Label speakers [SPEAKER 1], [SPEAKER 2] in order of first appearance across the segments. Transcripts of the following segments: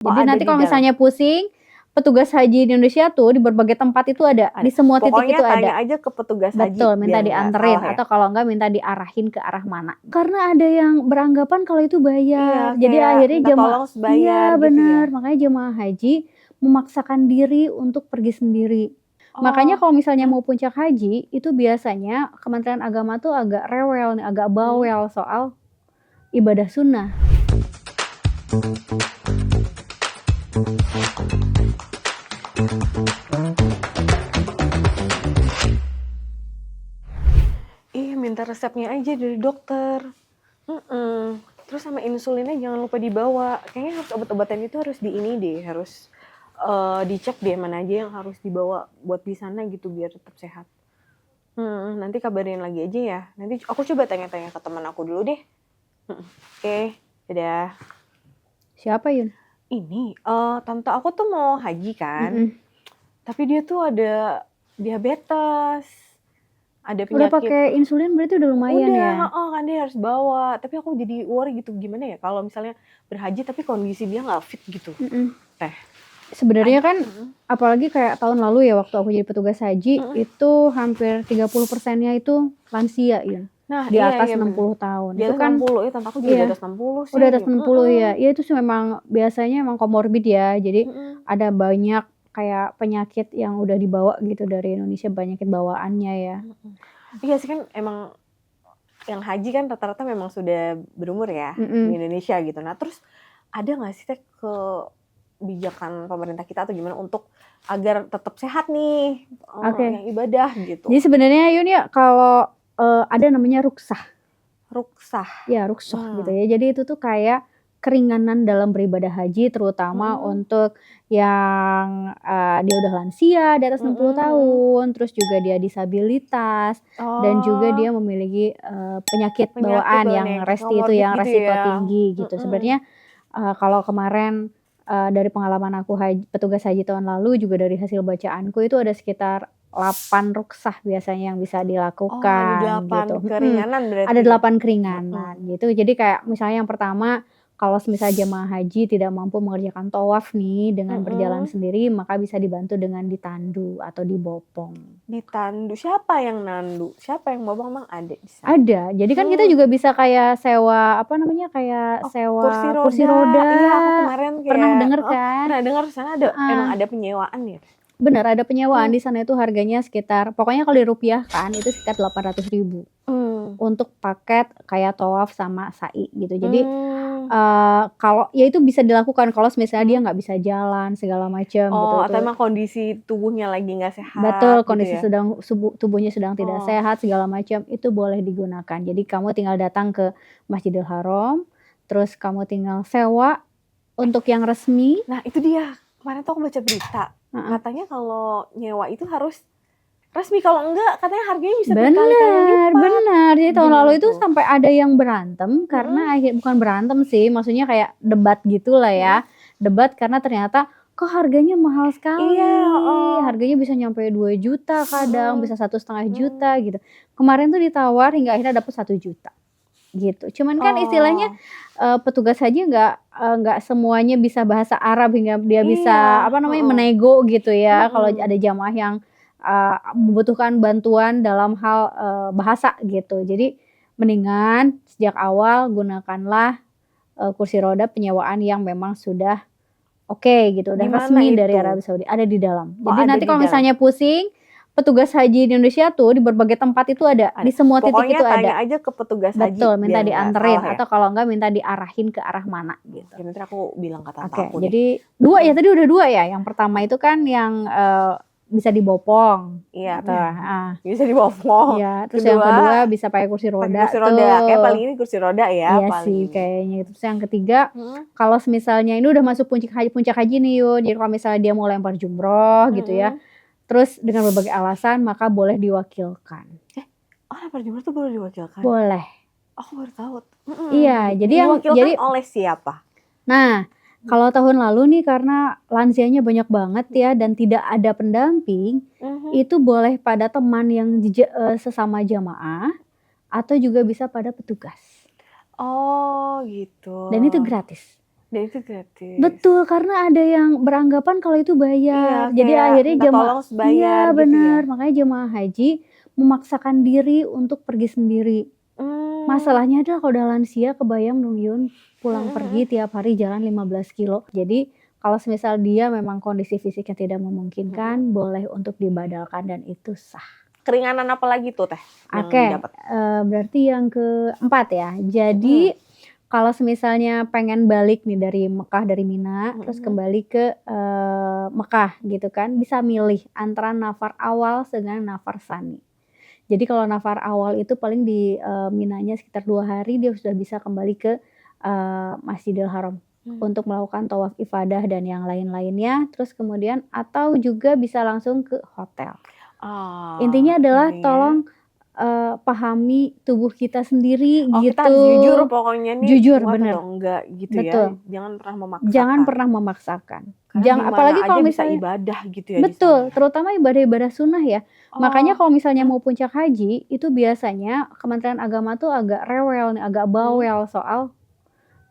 [SPEAKER 1] Oh,
[SPEAKER 2] Jadi
[SPEAKER 1] ada
[SPEAKER 2] nanti
[SPEAKER 1] di
[SPEAKER 2] kalau
[SPEAKER 1] dalam?
[SPEAKER 2] misalnya pusing, petugas haji di Indonesia tuh di berbagai tempat itu ada,
[SPEAKER 1] Ada.
[SPEAKER 2] di semua titik
[SPEAKER 1] Pokoknya
[SPEAKER 2] itu
[SPEAKER 1] tanya
[SPEAKER 2] ada.
[SPEAKER 1] aja ke petugas haji
[SPEAKER 2] Betul, minta
[SPEAKER 1] biar nggak
[SPEAKER 2] dianterin
[SPEAKER 1] salah ya?
[SPEAKER 2] atau kalau enggak minta diarahin ke arah mana. Karena ada yang beranggapan kalau itu bayar,
[SPEAKER 1] Iya,
[SPEAKER 2] jadi
[SPEAKER 1] kayak
[SPEAKER 2] akhirnya
[SPEAKER 1] minta tolong
[SPEAKER 2] iya
[SPEAKER 1] sebayar gitu ya?
[SPEAKER 2] bener, makanya jemaah haji memaksakan diri untuk pergi sendiri. Makanya
[SPEAKER 1] Oh,
[SPEAKER 2] kalau misalnya
[SPEAKER 1] mhm
[SPEAKER 2] mau puncak haji, itu biasanya Kementerian Agama tuh agak rewel nih, agak bawel soal ibadah sunnah.
[SPEAKER 1] Ih, minta resepnya aja dari dokter. Terus sama insulinnya jangan lupa dibawa. Kayaknya harus obat-obatan itu harus di ini deh, harus dicek deh mana aja yang harus dibawa buat di sana gitu biar tetap sehat. Nanti kabarin lagi aja ya. Nanti aku coba tanya-tanya ke teman aku dulu deh. Oke, dadah.
[SPEAKER 2] Siapa Yun?
[SPEAKER 1] Ini, tante aku tuh mau haji kan,
[SPEAKER 2] Mhm.
[SPEAKER 1] tapi dia tuh ada diabetes, ada
[SPEAKER 2] Udah
[SPEAKER 1] penyakit.
[SPEAKER 2] pakai insulin berarti udah lumayan
[SPEAKER 1] Udah,
[SPEAKER 2] ya?
[SPEAKER 1] heeh, kan dia harus bawa. Tapi aku jadi worry gitu, gimana ya kalau misalnya berhaji tapi kondisi dia nggak fit gitu. Teh.
[SPEAKER 2] Sebenarnya kan apalagi kayak tahun lalu ya waktu aku jadi petugas haji, itu hampir 30%-nya itu lansia ya.
[SPEAKER 1] Nah,
[SPEAKER 2] Di
[SPEAKER 1] iya,
[SPEAKER 2] atas
[SPEAKER 1] iya
[SPEAKER 2] 60
[SPEAKER 1] bener.
[SPEAKER 2] tahun.
[SPEAKER 1] Di
[SPEAKER 2] Itu
[SPEAKER 1] atas
[SPEAKER 2] kan
[SPEAKER 1] 60 ya, tante aku juga di
[SPEAKER 2] iya,
[SPEAKER 1] atas 60
[SPEAKER 2] udah
[SPEAKER 1] sih.
[SPEAKER 2] atas 60 ya. Iya itu sih memang biasanya emang komorbid ya. Jadi ada banyak kayak penyakit yang udah dibawa gitu dari Indonesia, penyakit bawaannya ya.
[SPEAKER 1] Iya sih kan emang yang haji kan rata-rata memang sudah berumur ya di Indonesia gitu. Nah terus ada nggak sih Teh kebijakan pemerintah kita atau gimana untuk agar tetap sehat nih yang ibadah gitu?
[SPEAKER 2] Jadi sebenarnya Yun ya kalau ada namanya ruksah.
[SPEAKER 1] Ruksah.
[SPEAKER 2] Ya rukshoh gitu ya. Jadi itu tuh kayak keringanan dalam beribadah haji terutama untuk yang dia udah lansia di atas 60 tahun, terus juga dia disabilitas dan juga dia memiliki penyakit bawaan yang resti itu yang
[SPEAKER 1] comorbid gitu
[SPEAKER 2] resiko
[SPEAKER 1] ya?
[SPEAKER 2] tinggi gitu. Sebenarnya kalau kemarin dari pengalaman aku petugas haji tahun lalu juga dari hasil bacaanku itu ada sekitar 8 ruksah biasanya yang bisa
[SPEAKER 1] Oh, ada
[SPEAKER 2] dilakukan
[SPEAKER 1] 8
[SPEAKER 2] gitu.
[SPEAKER 1] keringanan berarti.
[SPEAKER 2] Ada 8 keringanan gitu. Jadi kayak misalnya yang pertama, kalau misalnya jemaah haji tidak mampu mengerjakan thawaf nih dengan berjalan sendiri, maka bisa dibantu dengan ditandu atau dibopong.
[SPEAKER 1] Ditandu, siapa yang nandu? Siapa yang bopong emang ada di sana?
[SPEAKER 2] Ada. Jadi kan kita juga bisa kayak sewa, apa namanya, kayak sewa kursi roda.
[SPEAKER 1] Iya, aku kemarin kayak
[SPEAKER 2] Pernah denger kan?
[SPEAKER 1] pernah dengar di sana ada emang ada penyewaan ya?
[SPEAKER 2] Bener, ada penyewaan di sana itu harganya sekitar, pokoknya kalau dirupiahkan itu sekitar 800.000 untuk paket kayak thawaf sama sa'i gitu. Jadi kalau ya itu bisa dilakukan kalau misalnya dia nggak bisa jalan segala macam gitu.
[SPEAKER 1] Oh, atau emang kondisi tubuhnya lagi nggak sehat
[SPEAKER 2] Betul,
[SPEAKER 1] gitu
[SPEAKER 2] kondisi
[SPEAKER 1] ya?
[SPEAKER 2] tubuhnya sedang tidak sehat segala macam, itu boleh digunakan. Jadi kamu tinggal datang ke Masjidil Haram, terus kamu tinggal sewa untuk yang resmi.
[SPEAKER 1] Nah itu dia, kemarin tuh aku baca berita, katanya kalau nyewa itu harus resmi, kalau enggak katanya harganya bisa berkali-kali lipat.
[SPEAKER 2] Benar. Jadi tahun
[SPEAKER 1] Gimana
[SPEAKER 2] lalu itu
[SPEAKER 1] tuh?
[SPEAKER 2] sampai ada yang berantem karena bukan berantem sih, maksudnya kayak debat gitulah ya. Debat karena ternyata kok harganya mahal sekali.
[SPEAKER 1] Iya,
[SPEAKER 2] Harganya bisa nyampe 2 juta kadang, bisa 1,5 juta gitu. Kemarin tuh ditawar hingga akhirnya dapat 1 juta gitu. Cuman kan istilahnya petugas haji nggak semuanya bisa bahasa Arab hingga dia bisa menego gitu ya. Kalau ada jamaah yang membutuhkan bantuan dalam hal bahasa gitu. Jadi mendingan sejak awal gunakanlah kursi roda penyewaan yang memang sudah oke gitu, udah
[SPEAKER 1] Dimana
[SPEAKER 2] resmi dari
[SPEAKER 1] itu?
[SPEAKER 2] Arab Saudi, ada di dalam.
[SPEAKER 1] Oh,
[SPEAKER 2] Jadi
[SPEAKER 1] ada
[SPEAKER 2] nanti
[SPEAKER 1] di
[SPEAKER 2] kalau
[SPEAKER 1] dalam.
[SPEAKER 2] misalnya pusing, petugas haji di Indonesia tuh di berbagai tempat itu ada, di semua titik
[SPEAKER 1] Pokoknya
[SPEAKER 2] itu
[SPEAKER 1] tanya
[SPEAKER 2] ada.
[SPEAKER 1] aja ke petugas haji
[SPEAKER 2] Betul, minta
[SPEAKER 1] biar nggak
[SPEAKER 2] dianterin
[SPEAKER 1] salah ya?
[SPEAKER 2] atau kalau enggak minta diarahin ke arah mana gitu.
[SPEAKER 1] Oke, nanti aku bilang ke tante aku deh.
[SPEAKER 2] Jadi 2 ya, tadi udah 2 ya. Yang pertama itu kan yang bisa dibopong.
[SPEAKER 1] Iya,
[SPEAKER 2] Atau
[SPEAKER 1] bisa dibopong.
[SPEAKER 2] Iya, terus yang kedua bisa pakai kursi roda
[SPEAKER 1] kursi roda. Kayak paling ini kursi roda ya.
[SPEAKER 2] Iya
[SPEAKER 1] paling
[SPEAKER 2] sih
[SPEAKER 1] ini.
[SPEAKER 2] kayaknya. Terus yang ketiga, kalau misalnya ini udah masuk puncak haji nih Yun. Jadi kalau misalnya dia mau lempar jumroh gitu ya. Terus dengan berbagai alasan maka boleh diwakilkan.
[SPEAKER 1] Lempar jumroh tuh boleh diwakilkan?
[SPEAKER 2] Boleh.
[SPEAKER 1] Aku baru tahu.
[SPEAKER 2] Iya, jadi
[SPEAKER 1] diwakilkan oleh siapa?
[SPEAKER 2] Nah, kalau tahun lalu nih karena lansianya banyak banget ya dan tidak ada pendamping, itu boleh pada teman yang sesama jamaah atau juga bisa pada petugas.
[SPEAKER 1] Oh gitu.
[SPEAKER 2] Dan itu gratis.
[SPEAKER 1] Dan itu gratis.
[SPEAKER 2] Betul, karena ada yang beranggapan kalau itu bayar.
[SPEAKER 1] Iya,
[SPEAKER 2] Jadi
[SPEAKER 1] kayak
[SPEAKER 2] akhirnya
[SPEAKER 1] minta
[SPEAKER 2] jemaah
[SPEAKER 1] tolong
[SPEAKER 2] iya
[SPEAKER 1] sebayar gitu ya?
[SPEAKER 2] bener, makanya jemaah haji memaksakan diri untuk pergi sendiri. Masalahnya adalah kalau udah lansia, kebayang dong Yun, pulang pergi tiap hari jalan 15 kilo. Jadi kalau semisal dia memang kondisi fisiknya tidak memungkinkan, boleh untuk dibadalkan dan itu sah.
[SPEAKER 1] Keringanan apa lagi tuh Teh yang
[SPEAKER 2] Oke,
[SPEAKER 1] didapat?
[SPEAKER 2] berarti yang keempat ya. Jadi kalau semisalnya pengen balik nih dari Mekah, dari Mina, terus kembali ke Mekah gitu kan, bisa milih antara nafar awal dengan nafar tsani. Jadi kalau nafar awal itu paling di Minanya sekitar 2 hari dia sudah bisa kembali ke Masjidil Haram untuk melakukan tawaf ifadah dan yang lain-lainnya. Terus kemudian atau juga bisa langsung ke hotel. Intinya adalah tolong pahami tubuh kita sendiri gitu.
[SPEAKER 1] Kita harus jujur pokoknya nih,
[SPEAKER 2] Jujur,
[SPEAKER 1] kuat
[SPEAKER 2] bener.
[SPEAKER 1] atau enggak gitu
[SPEAKER 2] Betul.
[SPEAKER 1] ya. Jangan pernah memaksakan.
[SPEAKER 2] Jangan pernah memaksakan.
[SPEAKER 1] Karena
[SPEAKER 2] Apalagi kalau
[SPEAKER 1] bisa
[SPEAKER 2] misalnya
[SPEAKER 1] ibadah gitu ya
[SPEAKER 2] betul,
[SPEAKER 1] di sana.
[SPEAKER 2] terutama ibadah-ibadah sunnah ya. Makanya kalau misalnya mau puncak haji, itu biasanya Kementerian Agama tuh agak rewel nih, agak bawel soal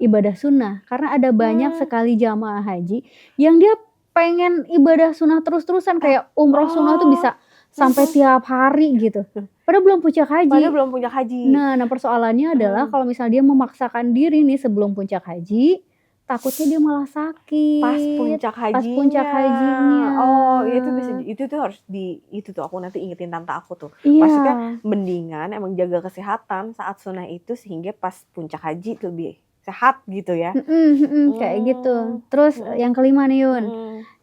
[SPEAKER 2] ibadah sunnah. Karena ada banyak sekali jamaah haji yang dia pengen ibadah sunnah terus-terusan kayak umroh sunnah tuh bisa sampai tiap hari gitu. Padahal belum puncak haji. Nah persoalannya adalah kalau misalnya dia memaksakan diri nih sebelum puncak haji, takutnya dia malah sakit.
[SPEAKER 1] Pas puncak hajinya. Oh, itu tuh harus itu tuh aku nanti ingetin tante aku tuh.
[SPEAKER 2] Iya.
[SPEAKER 1] Maksudnya mendingan emang jaga kesehatan saat sunnah itu sehingga pas puncak haji lebih sehat gitu ya.
[SPEAKER 2] Kayak gitu. Terus yang kelima nih Yun.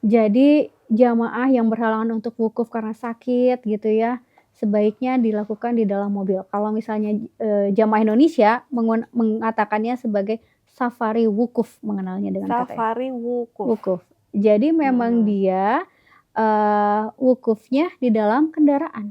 [SPEAKER 2] Jadi jamaah yang berhalangan untuk wukuf karena sakit gitu ya, sebaiknya dilakukan di dalam mobil. Kalau misalnya jamaah Indonesia mengatakannya sebagai safari wukuf, mengenalnya dengan kata
[SPEAKER 1] Safari wukuf.
[SPEAKER 2] wukuf. Jadi memang dia wukufnya di dalam kendaraan.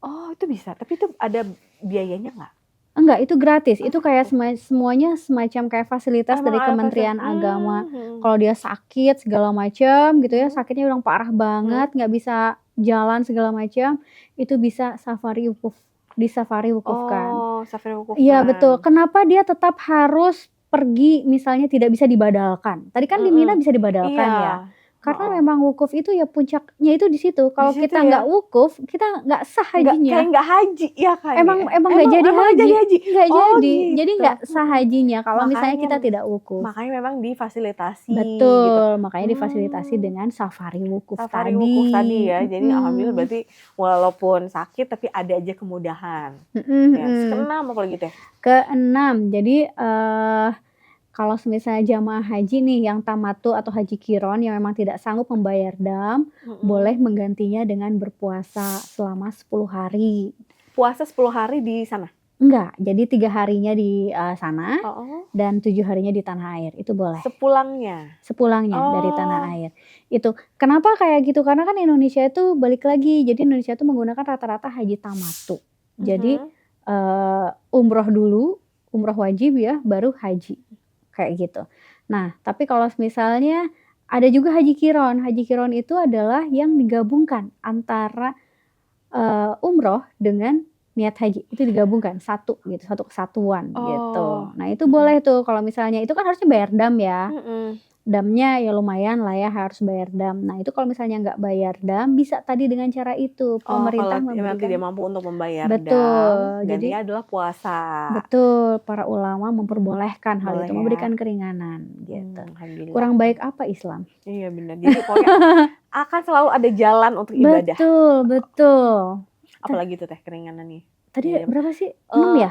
[SPEAKER 1] Oh itu bisa, tapi itu ada biayanya nggak?
[SPEAKER 2] Enggak, itu gratis. Itu kayak semuanya semacam kayak fasilitas dari Kementerian Agama. Kalau dia sakit segala macam gitu ya, sakitnya udah parah banget, nggak bisa jalan segala macam, itu bisa safari wukuf, disafari wukufkan.
[SPEAKER 1] Oh, safari wukufkan.
[SPEAKER 2] Iya betul. Kenapa dia tetap harus pergi misalnya tidak bisa dibadalkan? Tadi kan di Mina bisa dibadalkan ya. Karena memang wukuf itu ya puncaknya itu di situ. Kalau kita nggak wukuf, kita nggak sah hajinya.
[SPEAKER 1] Kayak nggak haji ya kan?
[SPEAKER 2] Emang nggak jadi haji. Nggak jadi.
[SPEAKER 1] Gitu.
[SPEAKER 2] Jadi nggak sah hajinya kalau misalnya kita tidak wukuf.
[SPEAKER 1] Makanya memang difasilitasi.
[SPEAKER 2] Betul.
[SPEAKER 1] Gitu.
[SPEAKER 2] Makanya difasilitasi dengan safari wukuf
[SPEAKER 1] Safari wukuf tadi ya. Jadi alhamdulillah berarti walaupun sakit tapi ada aja kemudahan. Ya, keenam apa lagi Teh?
[SPEAKER 2] Keenam. Jadi kalau misalnya jamaah haji nih yang tamatu atau haji kiron yang memang tidak sanggup membayar dam, boleh menggantinya dengan berpuasa selama 10 hari.
[SPEAKER 1] Puasa 10 hari di sana?
[SPEAKER 2] Enggak, jadi 3 harinya di sana dan 7 harinya di tanah air, itu boleh. Sepulangnya dari tanah air. Itu kenapa kayak gitu? Karena kan Indonesia itu balik lagi, jadi Indonesia itu menggunakan rata-rata haji tamatu. Jadi umroh dulu, umroh wajib ya, baru haji. Kayak gitu. Nah, tapi kalau misalnya ada juga haji kiron. Haji kiron itu adalah yang digabungkan antara umroh dengan niat haji. Itu digabungkan satu gitu, satu kesatuan gitu. Nah, itu boleh tuh kalau misalnya itu kan harusnya bayar dam ya. Damnya ya lumayan lah ya, harus bayar dam. Nah, itu kalau misalnya nggak bayar dam, bisa tadi dengan cara itu pemerintah
[SPEAKER 1] memberikan tidak mampu untuk membayar
[SPEAKER 2] betul,
[SPEAKER 1] dam, jadi adalah puasa.
[SPEAKER 2] Betul, para ulama memperbolehkan hal itu, memberikan keringanan gitu. Kurang baik apa Islam?
[SPEAKER 1] Iya benar. Jadi pokoknya akan selalu ada jalan untuk ibadah.
[SPEAKER 2] Betul.
[SPEAKER 1] Apalagi tuh Teh keringanannya?
[SPEAKER 2] Tadi berapa sih? 6 ya?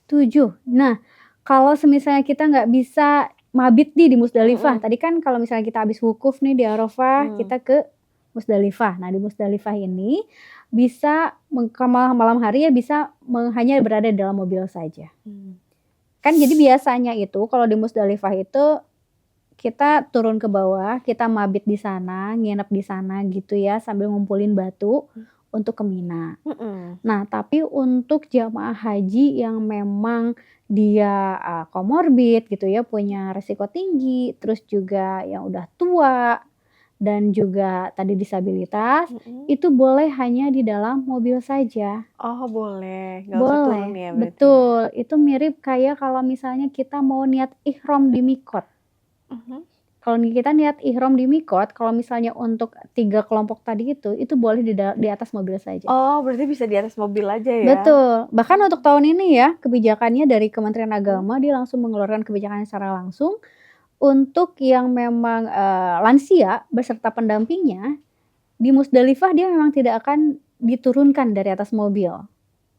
[SPEAKER 1] 7.
[SPEAKER 2] Nah, kalau misalnya kita nggak bisa mabit di Musdalifah. Tadi kan kalau misalnya kita habis wukuf nih di Arafah, kita ke Musdalifah. Nah, di Musdalifah ini bisa malam hari ya bisa hanya berada di dalam mobil saja. Kan jadi biasanya itu kalau di Musdalifah itu kita turun ke bawah, kita mabit di sana, nginep di sana gitu ya sambil ngumpulin batu untuk ke Mina. Nah, tapi untuk jamaah haji yang memang dia komorbid gitu ya, punya resiko tinggi, terus juga yang udah tua. dan juga tadi disabilitas,
[SPEAKER 1] Mm-mm.
[SPEAKER 2] itu boleh hanya di dalam mobil saja.
[SPEAKER 1] Oh boleh, nggak usah turun
[SPEAKER 2] Boleh,
[SPEAKER 1] ya berarti ya.
[SPEAKER 2] betul. Itu mirip kayak kalau misalnya kita mau niat ihram di mikot.
[SPEAKER 1] Mhm.
[SPEAKER 2] Kalau kita niat ihram di mikot, kalau misalnya untuk 3 kelompok tadi itu boleh di atas mobil saja.
[SPEAKER 1] Oh berarti bisa di atas mobil aja ya.
[SPEAKER 2] Betul. Bahkan untuk tahun ini ya, kebijakannya dari Kementerian Agama dia langsung mengeluarkan kebijakan secara langsung untuk yang memang lansia beserta pendampingnya di Musdalifah dia memang tidak akan diturunkan dari atas mobil.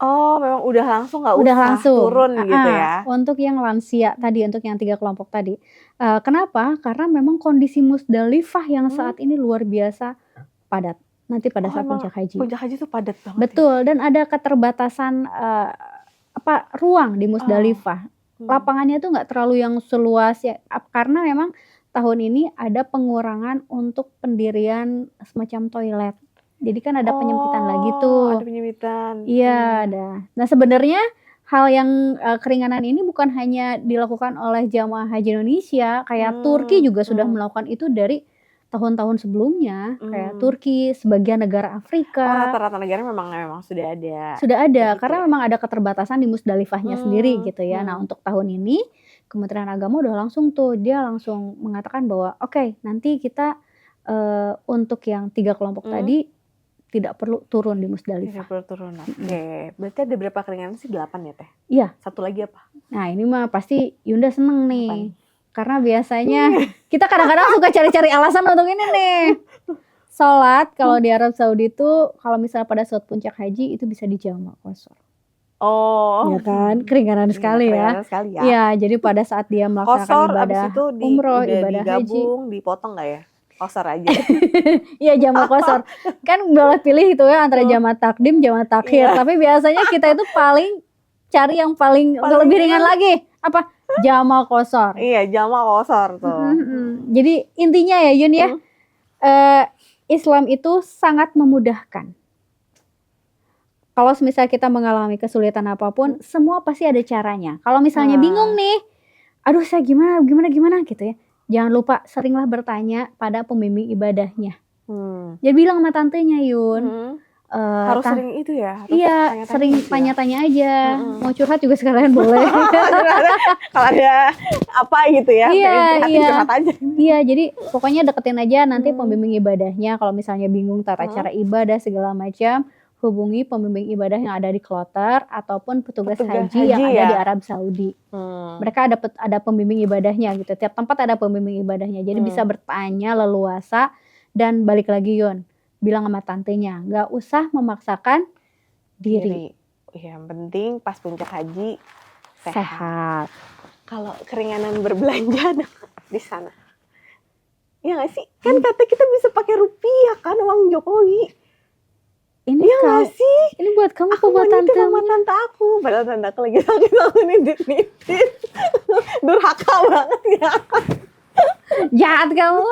[SPEAKER 1] Oh memang udah langsung nggak
[SPEAKER 2] Udah
[SPEAKER 1] usah
[SPEAKER 2] langsung.
[SPEAKER 1] turun gitu ya.
[SPEAKER 2] Untuk yang lansia tadi, untuk yang 3 kelompok tadi. Kenapa? Karena memang kondisi Musdalifah yang saat ini luar biasa padat. Nanti pada saat
[SPEAKER 1] emang
[SPEAKER 2] puncak haji.
[SPEAKER 1] puncak haji tuh padat banget.
[SPEAKER 2] Betul, dan ada keterbatasan ruang di Musdalifah. Lapangannya tuh nggak terlalu yang seluas ya, karena memang tahun ini ada pengurangan untuk pendirian semacam toilet. Jadi kan ada penyempitan lagi tuh.
[SPEAKER 1] Ada penyempitan.
[SPEAKER 2] Iya, ada. Nah sebenarnya hal yang keringanan ini bukan hanya dilakukan oleh jamaah haji Indonesia, kayak Turki juga sudah melakukan itu dari tahun-tahun sebelumnya, kayak Turki, sebagian negara Afrika.
[SPEAKER 1] Rata-rata negara memang sudah ada.
[SPEAKER 2] Sudah ada,
[SPEAKER 1] Gitu
[SPEAKER 2] karena
[SPEAKER 1] ya.
[SPEAKER 2] memang ada keterbatasan di Musdalifahnya sendiri gitu ya. Nah untuk tahun ini Kementerian Agama udah langsung tuh, dia langsung mengatakan bahwa oke, nanti kita untuk yang 3 kelompok tadi tidak perlu turun di Musdalifah.
[SPEAKER 1] Tidak perlu turun. Oke. Berarti ada berapa keringanan sih? 8 ya Teh?
[SPEAKER 2] Iya.
[SPEAKER 1] Satu lagi apa?
[SPEAKER 2] Nah ini mah pasti Yunda seneng nih. Karena biasanya kita kadang-kadang suka cari-cari alasan untuk ini nih. Sholat kalau di Arab Saudi itu kalau misalnya pada saat puncak haji itu bisa dijamak qashar.
[SPEAKER 1] Oh.
[SPEAKER 2] Ya kan, keringanan sekali ya.
[SPEAKER 1] Keringanan sekali ya.
[SPEAKER 2] Iya, jadi pada saat dia melaksanakan
[SPEAKER 1] Qashar abis
[SPEAKER 2] ibadah
[SPEAKER 1] itu
[SPEAKER 2] umroh,
[SPEAKER 1] udah
[SPEAKER 2] ibadah haji.
[SPEAKER 1] digabung, dipotong nggak ya? Qashar aja.
[SPEAKER 2] Iya jamak qashar. Kan boleh pilih itu ya antara jamak takdim, jamak takhir. Tapi biasanya kita itu paling cari yang paling lebih ringan lagi. Apa? Jamak qashar.
[SPEAKER 1] Iya, jamak qashar tuh.
[SPEAKER 2] Jadi intinya ya Yun ya, Islam itu sangat memudahkan. Kalau misalnya kita mengalami kesulitan apapun, semua pasti ada caranya. Kalau misalnya bingung nih, aduh saya gimana gitu ya. Jangan lupa seringlah bertanya pada pembimbing ibadahnya. Dia bilang sama tantenya Yun.
[SPEAKER 1] Harus sering itu ya? Harus
[SPEAKER 2] Iya,
[SPEAKER 1] tanya-tanya
[SPEAKER 2] sering
[SPEAKER 1] gitu ya?
[SPEAKER 2] tanya-tanya aja. Mau curhat juga sekalian boleh.
[SPEAKER 1] Kalau ada apa gitu ya, curhat aja.
[SPEAKER 2] Iya, jadi pokoknya deketin aja nanti pembimbing ibadahnya. Kalau misalnya bingung tata cara ibadah segala macam, hubungi pembimbing ibadah yang ada di kloter ataupun petugas haji yang ada di Arab Saudi. Mereka ada pembimbing ibadahnya gitu. Tiap tempat ada pembimbing ibadahnya. Jadi bisa bertanya leluasa dan balik lagi Yun. Bilang sama tantenya, nggak usah memaksakan diri.
[SPEAKER 1] Yang penting pas puncak haji
[SPEAKER 2] Sehat.
[SPEAKER 1] Kalau keringanan berbelanja di sana. Iya nggak sih? Kan kata kita bisa pakai rupiah kan uang Jokowi.
[SPEAKER 2] Ini
[SPEAKER 1] iya nggak sih?
[SPEAKER 2] Ini buat kamu
[SPEAKER 1] aku
[SPEAKER 2] buat tante
[SPEAKER 1] sama tante aku. Padahal tante aku lagi sakit, aku nitip-nitip. Durhaka banget ya.
[SPEAKER 2] Jahat kamu.